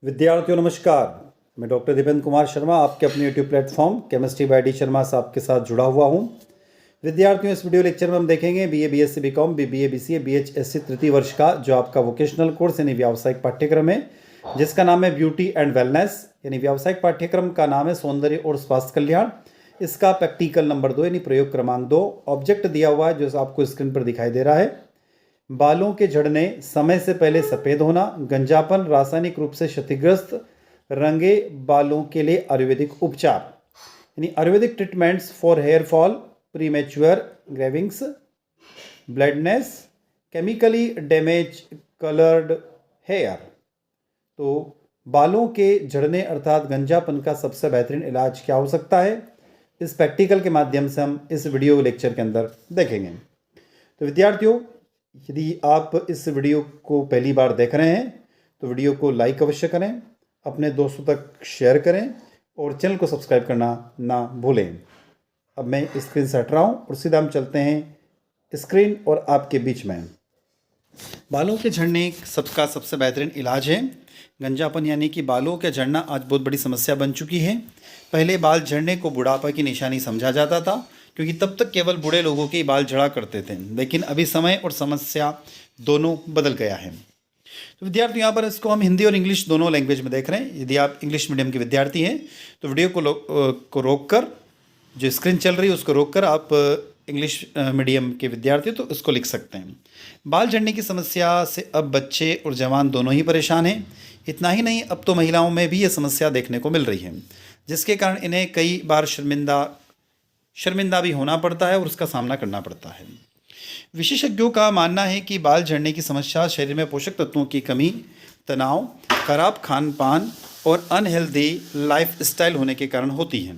विद्यार्थियों नमस्कार। मैं डॉक्टर दीपेंद्र कुमार शर्मा आपके अपने YouTube platform chemistry bye D Sharma साहब के साथ जुड़ा हुआ हूं। विद्यार्थियों, इस वीडियो लेक्चर में हम देखेंगे BA, BSc, BCom, BBA, BCA, बीएचएससी तृतीय वर्ष का जो आपका वोकेशनल कोर्स यानी व्यावसायिक पाठ्यक्रम है, जिसका नाम है ब्यूटी एंड वेलनेस। यानी व्यावसायिक पाठ्यक्रम का नाम है सौंदर्य और स्वास्थ्य कल्याण। इसका प्रैक्टिकल नंबर 2 यानी प्रयोग क्रमांक 2। ऑब्जेक्ट दिया हुआ है जो आपको स्क्रीन पर दिखाई दे रहा है। बालों के झड़ने, समय से पहले सफ़ेद होना, गंजापन, रासायनिक रूप से क्षतिग्रस्त रंगे बालों के लिए आयुर्वेदिक उपचार यानी Ayurvedic treatments for hair fall, premature greyings, baldness, chemically damage coloured hair. तो बालों के झड़ने अर्थात गंजापन का सबसे बेहतरीन इलाज क्या हो सकता है, इस प्रैक्टिकल के माध्यम से हम इस वीडियो लेक्चर के अंदर देखेंगे। तो विद्यार्थियों, यदि आप इस वीडियो को पहली बार देख रहे हैं तो वीडियो को लाइक अवश्य करें, अपने दोस्तों तक शेयर करें और चैनल को सब्सक्राइब करना ना भूलें। अब मैं स्क्रीन से हट रहा हूँ और सीधा हम चलते हैं स्क्रीन और आपके बीच में। बालों के झड़ने सबका सबसे बेहतरीन इलाज है गंजापन, यानी कि बालों का झड़ना आज बहुत बड़ी समस्या बन चुकी है। पहले बाल झड़ने को बुढ़ापा की निशानी समझा जाता था, क्योंकि तब तक केवल बूढ़े लोगों के बाल झड़ा करते थे, लेकिन अभी समय और समस्या दोनों बदल गया है। तो विद्यार्थी, यहाँ पर इसको हम हिंदी और इंग्लिश दोनों लैंग्वेज में देख रहे हैं। यदि आप इंग्लिश मीडियम के विद्यार्थी हैं तो वीडियो को रोक कर, जो स्क्रीन चल रही है उसको रोक कर आप इंग्लिश मीडियम के विद्यार्थी तो इसको लिख सकते हैं। बाल झड़ने की समस्या से अब बच्चे और जवान दोनों ही परेशान हैं। इतना ही नहीं, अब तो महिलाओं में भी ये समस्या देखने को मिल रही है, जिसके कारण इन्हें कई बार शर्मिंदा भी होना पड़ता है और उसका सामना करना पड़ता है। विशेषज्ञों का मानना है कि बाल झड़ने की समस्या शरीर में पोषक तत्वों की कमी, तनाव, खराब खान पान और अनहेल्दी लाइफस्टाइल होने के कारण होती है।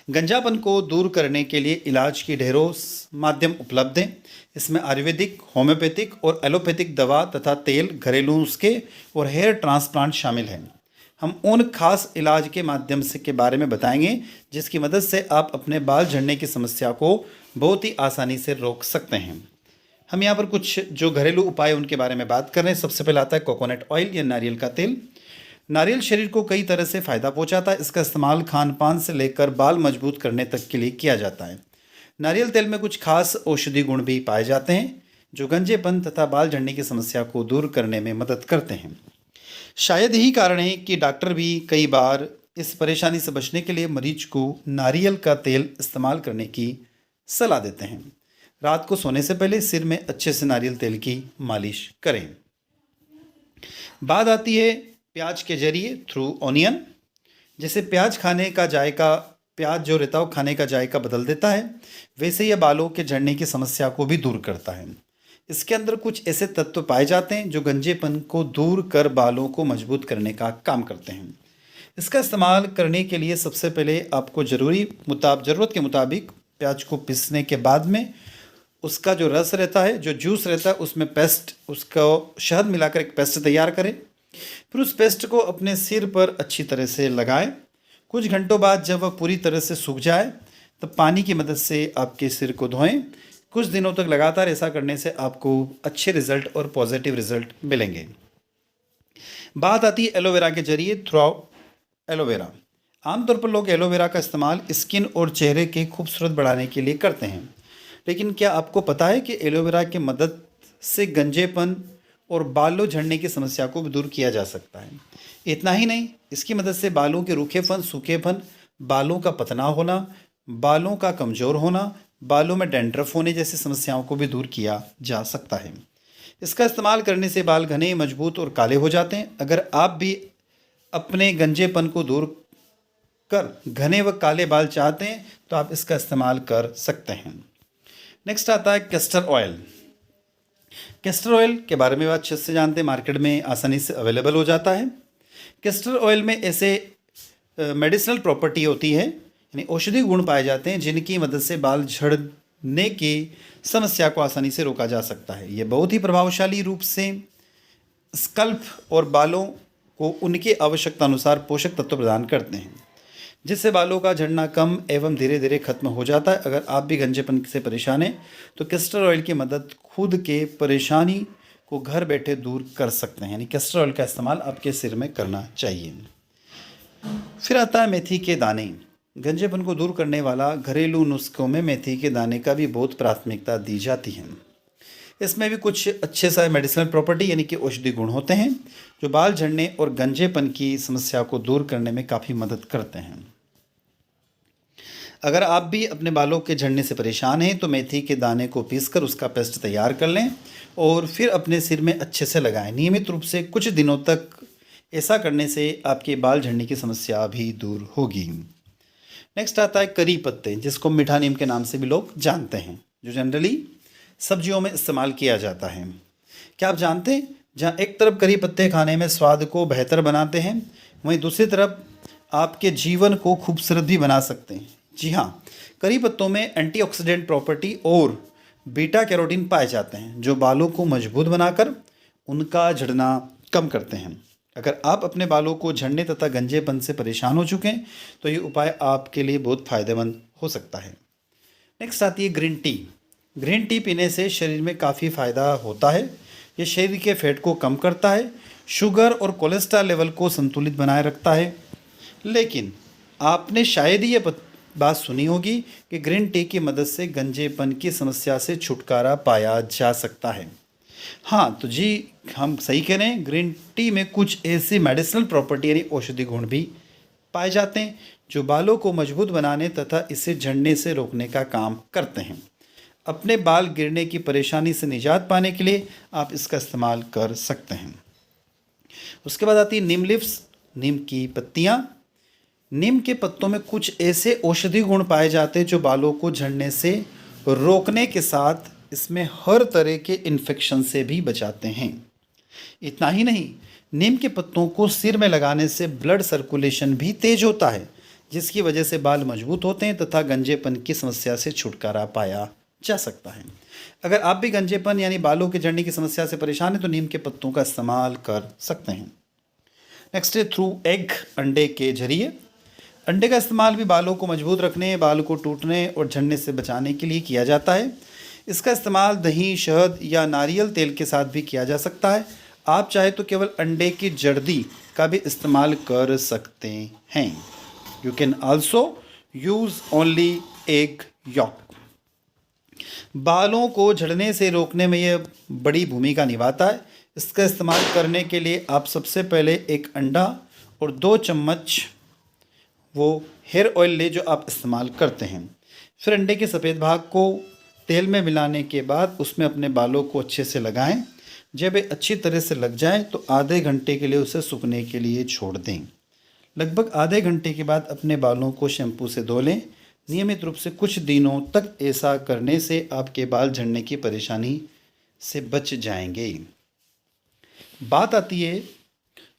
गंजापन को दूर करने के लिए इलाज की ढेरों माध्यम उपलब्ध हैं। इसमें आयुर्वेदिक, होम्योपैथिक और एलोपैथिक दवा तथा तेल, घरेलू नुस्खे और हेयर ट्रांसप्लांट शामिल हैं। हम उन खास इलाज के माध्यम से के बारे में बताएंगे जिसकी मदद से आप अपने बाल झड़ने की समस्या को बहुत ही आसानी से रोक सकते हैं। हम यहाँ पर कुछ जो घरेलू उपाय उनके बारे में बात कर रहे हैं। सबसे पहले आता है कोकोनट ऑयल या नारियल का तेल। नारियल शरीर को कई तरह से फ़ायदा पहुँचाता है। इसका इस्तेमाल खान पान से लेकर बाल मजबूत करने तक के लिए किया जाता है। नारियल तेल में कुछ खास औषधि गुण भी पाए जाते हैं जो गंजेपन तथा बाल झड़ने की समस्या को दूर करने में मदद करते हैं। शायद यही कारण है कि डॉक्टर भी कई बार इस परेशानी से बचने के लिए मरीज को नारियल का तेल इस्तेमाल करने की सलाह देते हैं। रात को सोने से पहले सिर में अच्छे से नारियल तेल की मालिश करें। बात आती है प्याज के जरिए थ्रू ऑनियन। जैसे प्याज जो रहता है वो खाने का जायका बदल देता है, वैसे यह बालों के झड़ने की समस्या को भी दूर करता है। इसके अंदर कुछ ऐसे तत्व पाए जाते हैं जो गंजेपन को दूर कर बालों को मजबूत करने का काम करते हैं। इसका इस्तेमाल करने के लिए सबसे पहले आपको ज़रूरत के मुताबिक प्याज को पीसने के बाद में उसका जो रस रहता है, जो जूस रहता है, उसमें उसको शहद मिलाकर एक पेस्ट तैयार करें। फिर उस पेस्ट को अपने सिर पर अच्छी तरह से लगाएं। कुछ घंटों बाद जब वह पूरी तरह से सूख जाए तब पानी की मदद से आपके सिर को धोएं। कुछ दिनों तक लगातार ऐसा करने से आपको अच्छे रिजल्ट और पॉजिटिव रिजल्ट मिलेंगे। बात आती है एलोवेरा के जरिए थ्रू एलोवेरा। आमतौर पर लोग एलोवेरा का इस्तेमाल स्किन और चेहरे के खूबसूरत बढ़ाने के लिए करते हैं, लेकिन क्या आपको पता है कि एलोवेरा की मदद से गंजेपन और बालों झड़ने की समस्या को भी दूर किया जा सकता है। इतना ही नहीं, इसकी मदद से बालों के रूखेपन, सूखेपन, बालों का पतना होना, बालों का कमज़ोर होना, बालों में डैंड्रफ होने जैसी समस्याओं को भी दूर किया जा सकता है। इसका इस्तेमाल करने से बाल घने, मजबूत और काले हो जाते हैं। अगर आप भी अपने गंजेपन को दूर कर घने व काले बाल चाहते हैं तो आप इसका इस्तेमाल कर सकते हैं। नेक्स्ट आता है कैस्टर ऑयल। कैस्टर ऑयल के बारे में अच्छे से जानते हैं, मार्केट में आसानी से अवेलेबल हो जाता है। कैस्टर ऑयल में ऐसे मेडिसिनल प्रॉपर्टी होती है, यानी औषधि गुण पाए जाते हैं जिनकी मदद से बाल झड़ने की समस्या को आसानी से रोका जा सकता है। ये बहुत ही प्रभावशाली रूप से स्कल्प और बालों को उनके आवश्यकता अनुसार पोषक तत्व प्रदान करते हैं, जिससे बालों का झड़ना कम एवं धीरे धीरे खत्म हो जाता है। अगर आप भी गंजेपन से परेशान हैं तो कैस्टर ऑयल की मदद खुद के परेशानी को घर बैठे दूर कर सकते हैं, यानी कैस्टर ऑयल का इस्तेमाल आपके सिर में करना चाहिए। फिर आता है मेथी के दाने। गंजेपन को दूर करने वाला घरेलू नुस्खों में मेथी के दाने का भी बहुत प्राथमिकता दी जाती है। इसमें भी कुछ अच्छे सा मेडिसिनल प्रॉपर्टी यानी कि औषधि गुण होते हैं जो बाल झड़ने और गंजेपन की समस्या को दूर करने में काफ़ी मदद करते हैं। अगर आप भी अपने बालों के झड़ने से परेशान हैं तो मेथी के दाने को पीसकर उसका पेस्ट तैयार कर लें और फिर अपने सिर में अच्छे से लगाएं। नियमित रूप से कुछ दिनों तक ऐसा करने से आपके बाल झड़ने की समस्या भी दूर होगी। नेक्स्ट आता है करी पत्ते, जिसको मीठा नीम के नाम से भी लोग जानते हैं, जो जनरली सब्जियों में इस्तेमाल किया जाता है। क्या आप जानते हैं, जहाँ एक तरफ करी पत्ते खाने में स्वाद को बेहतर बनाते हैं, वहीं दूसरी तरफ आपके जीवन को खूबसूरत भी बना सकते हैं। जी हाँ, करी पत्तों में एंटीऑक्सीडेंट प्रॉपर्टी और बीटा कैरोटीन पाए जाते हैं जो बालों को मजबूत बनाकर उनका झड़ना कम करते हैं। अगर आप अपने बालों को झड़ने तथा गंजेपन से परेशान हो चुके हैं तो ये उपाय आपके लिए बहुत फ़ायदेमंद हो सकता है। नेक्स्ट आती है ग्रीन टी। ग्रीन टी पीने से शरीर में काफ़ी फ़ायदा होता है। ये शरीर के फैट को कम करता है, शुगर और कोलेस्ट्रॉल लेवल को संतुलित बनाए रखता है। लेकिन आपने शायद ही ये बात सुनी होगी कि ग्रीन टी की मदद से गंजेपन की समस्या से छुटकारा पाया जा सकता है। हाँ तो जी, हम सही कह रहे हैं, ग्रीन टी में कुछ ऐसी मेडिसिनल प्रॉपर्टी यानी औषधि गुण भी पाए जाते हैं जो बालों को मजबूत बनाने तथा इसे झड़ने से रोकने का काम करते हैं। अपने बाल गिरने की परेशानी से निजात पाने के लिए आप इसका इस्तेमाल कर सकते हैं। उसके बाद आती है नीम लीव्स, नीम की पत्तियाँ। नीम के पत्तों में कुछ ऐसे औषधि गुण पाए जाते हैं जो बालों को झड़ने से रोकने के साथ इसमें हर तरह के इन्फेक्शन से भी बचाते हैं। इतना ही नहीं, नीम के पत्तों को सिर में लगाने से ब्लड सर्कुलेशन भी तेज होता है, जिसकी वजह से बाल मजबूत होते हैं तथा गंजेपन की समस्या से छुटकारा पाया जा सकता है। अगर आप भी गंजेपन यानी बालों के झड़ने की समस्या से परेशान हैं तो नीम के पत्तों का इस्तेमाल कर सकते हैं। नेक्स्ट है थ्रू एग, अंडे के जरिए। अंडे का इस्तेमाल भी बालों को मजबूत रखने, बाल को टूटने और झड़ने से बचाने के लिए किया जाता है। इसका इस्तेमाल दही, शहद या नारियल तेल के साथ भी किया जा सकता है। आप चाहे तो केवल अंडे की जर्दी का भी इस्तेमाल कर सकते हैं। You can also use only egg York. बालों को झड़ने से रोकने में यह बड़ी भूमिका निभाता है। इसका इस्तेमाल करने के लिए आप सबसे पहले एक अंडा और 2 चम्मच वो हेयर ऑयल ले जो आप इस्तेमाल करते हैं। फिर अंडे के सफ़ेद भाग को तेल में मिलाने के बाद उसमें अपने बालों को अच्छे से लगाएं। जब ये अच्छी तरह से लग जाए तो आधे घंटे के लिए उसे सूखने के लिए छोड़ दें। लगभग आधे घंटे के बाद अपने बालों को शैम्पू से धो लें। नियमित रूप से कुछ दिनों तक ऐसा करने से आपके बाल झड़ने की परेशानी से बच जाएंगे। बात आती है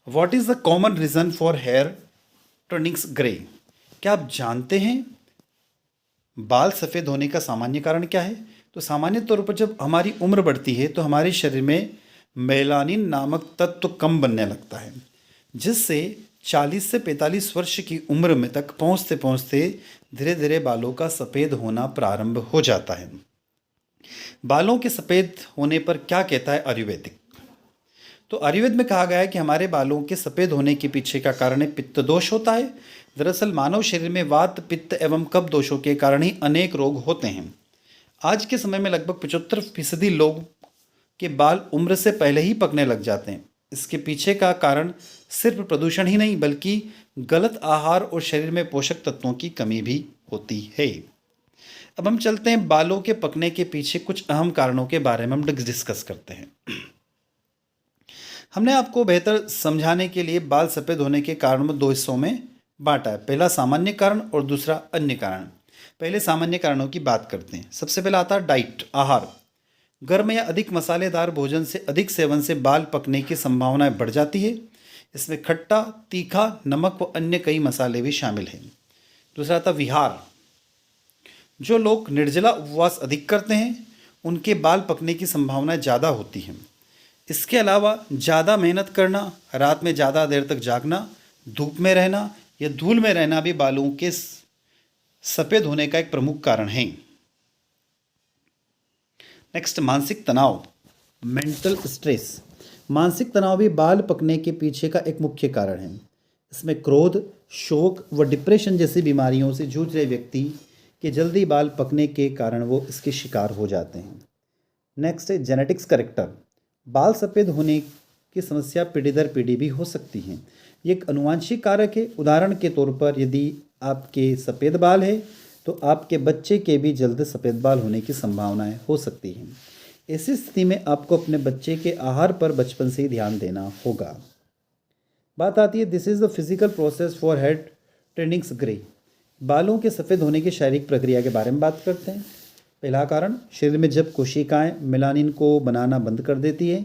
what is the common reason for hair turnings grey. क्या आप जानते हैं बाल सफ़ेद होने का सामान्य कारण क्या है? तो सामान्य तौर पर जब हमारी उम्र बढ़ती है तो हमारे शरीर में मेलानिन नामक तत्व कम बनने लगता है, जिससे 40 से 45 वर्ष की उम्र में तक पहुंचते पहुंचते धीरे धीरे बालों का सफ़ेद होना प्रारंभ हो जाता है। बालों के सफ़ेद होने पर क्या कहता है आयुर्वेदिक? तो आयुर्वेद में कहा गया है कि हमारे बालों के सफ़ेद होने के पीछे का कारण है पित्त दोष होता है। दरअसल मानव शरीर में वात, पित्त एवं कफ दोषों के कारण ही अनेक रोग होते हैं। आज के समय में लगभग 75% लोग के बाल उम्र से पहले ही पकने लग जाते हैं। इसके पीछे का कारण सिर्फ प्रदूषण ही नहीं बल्कि गलत आहार और शरीर में पोषक तत्वों की कमी भी होती है। अब हम चलते हैं बालों के पकने के पीछे कुछ अहम कारणों के बारे में हम डिस्कस करते हैं। हमने आपको बेहतर समझाने के लिए बाल सफ़ेद होने के कारणों में 2 हिस्सों में बांटा है। पहला सामान्य कारण और दूसरा अन्य कारण। पहले सामान्य कारणों की बात करते हैं। सबसे पहला आता है डाइट, आहार। गर्म या अधिक मसालेदार भोजन से अधिक सेवन से बाल पकने की संभावनाएं बढ़ जाती है। इसमें खट्टा, तीखा, नमक व अन्य कई मसाले भी शामिल हैं। दूसरा आता विहार। जो लोग निर्जला उपवास अधिक करते हैं उनके बाल पकने की संभावनाएं ज़्यादा होती हैं। इसके अलावा ज़्यादा मेहनत करना, रात में ज़्यादा देर तक जागना, धूप में रहना या धूल में रहना भी बालों के सफ़ेद होने का एक प्रमुख कारण है। नेक्स्ट, मानसिक तनाव। मेंटल स्ट्रेस, मानसिक तनाव भी बाल पकने के पीछे का एक मुख्य कारण है। इसमें क्रोध, शोक व डिप्रेशन जैसी बीमारियों से जूझ रहे व्यक्ति के जल्दी बाल पकने के कारण वो इसके शिकार हो जाते हैं। नेक्स्ट है जेनेटिक्स करेक्टर, बाल सफ़ेद होने की समस्या पीढ़ी दर पीढ़ी भी हो सकती है। ये एक अनुवांशिक कारक है। उदाहरण के तौर पर यदि आपके सफ़ेद बाल है तो आपके बच्चे के भी जल्द सफ़ेद बाल होने की संभावनाएं हो सकती हैं। ऐसी स्थिति में आपको अपने बच्चे के आहार पर बचपन से ही ध्यान देना होगा। बात आती है this is the physical process for hair turnings grey, बालों के सफ़ेद होने की शारीरिक प्रक्रिया के बारे में बात करते हैं। पहला कारण, शरीर में जब कोशिकाएं मेलानिन को बनाना बंद कर देती है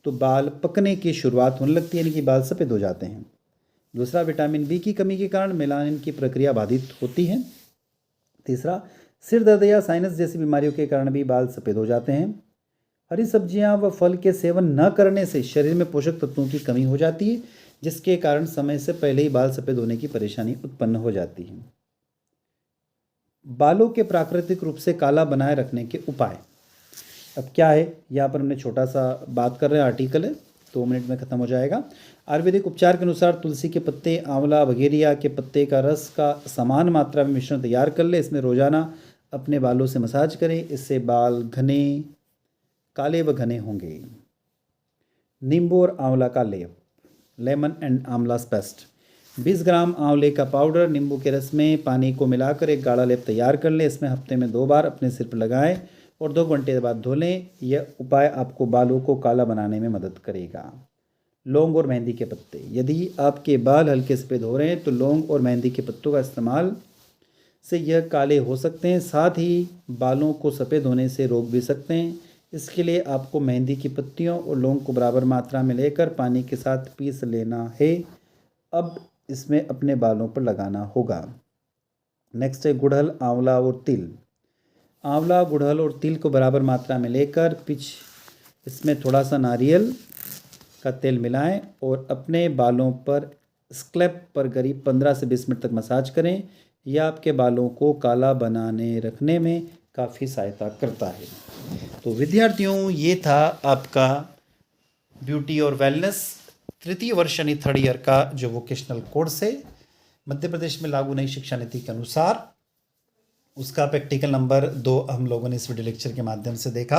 तो बाल पकने की शुरुआत होने लगती है, यानी कि बाल सफ़ेद हो जाते हैं। दूसरा, विटामिन बी की कमी के कारण मेलानिन की प्रक्रिया बाधित होती है। तीसरा, सिर दर्द या साइनस जैसी बीमारियों के कारण भी बाल सफ़ेद हो जाते हैं। हरी सब्जियां व फल के सेवन न करने से शरीर में पोषक तत्वों की कमी हो जाती है, जिसके कारण समय से पहले ही बाल सफ़ेद होने की परेशानी उत्पन्न हो जाती है। बालों के प्राकृतिक रूप से काला बनाए रखने के उपाय अब क्या है, यहाँ पर हमने छोटा सा बात कर रहे हैं, आर्टिकल है, 2 मिनट में ख़त्म हो जाएगा। आयुर्वेदिक उपचार के अनुसार तुलसी के पत्ते, आंवला, बघेरिया के पत्ते का रस का समान मात्रा में मिश्रण तैयार कर ले। इसमें रोजाना अपने बालों से मसाज करें, इससे बाल घने, काले व घने होंगे। नींबू और आंवला का लेप, लेमन एंड आंवला पेस्ट, 20 ग्राम आंवले का पाउडर नींबू के रस में पानी को मिलाकर एक गाढ़ा लेप तैयार कर लें। इसमें हफ्ते में 2 बार अपने सिर पर लगाएं और 2 घंटे बाद धो लें। यह उपाय आपको बालों को काला बनाने में मदद करेगा। लौंग और मेहंदी के पत्ते, यदि आपके बाल हल्के सफ़ेद हो रहे हैं तो लौंग और मेहंदी के पत्तों का इस्तेमाल से यह काले हो सकते हैं, साथ ही बालों को सफ़ेद होने से रोक भी सकते हैं। इसके लिए आपको मेहंदी की पत्तियों और लौंग को बराबर मात्रा में लेकर पानी के साथ पीस लेना है। अब इसमें अपने बालों पर लगाना होगा। नेक्स्ट है गुड़हल, आंवला और तिल। आंवला, गुड़हल और तिल को बराबर मात्रा में लेकर इसमें थोड़ा सा नारियल का तेल मिलाएं और अपने बालों पर स्कैल्प पर करीब 15 से 20 मिनट तक मसाज करें। यह आपके बालों को काला बनाने रखने में काफ़ी सहायता करता है। तो विद्यार्थियों, ये था आपका ब्यूटी और वेलनेस तृतीय वर्ष यानी 3rd ईयर का जो वोकेशनल कोर्स है मध्य प्रदेश में लागू नई शिक्षा नीति के अनुसार, उसका प्रैक्टिकल नंबर 2 हम लोगों ने इस वीडियो लेक्चर के माध्यम से देखा।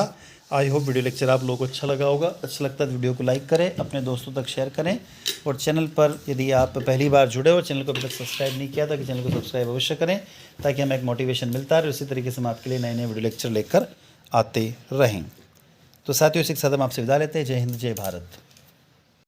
आई होप वीडियो लेक्चर आप लोगों को अच्छा लगा होगा। अच्छा लगता है तो वीडियो को लाइक करें, अपने दोस्तों तक शेयर करें और चैनल पर यदि आप पहली बार जुड़े हो, चैनल को अभी तक सब्सक्राइब नहीं किया तो चैनल को सब्सक्राइब अवश्य करें ताकि हमें एक मोटिवेशन मिलता रहे। उसी तरीके से हम आपके लिए नए नए वीडियो लेक्चर लेकर आते रहें। तो साथियों, इसी के साथ हम आपसे विदा लेते हैं। जय हिंद, जय भारत।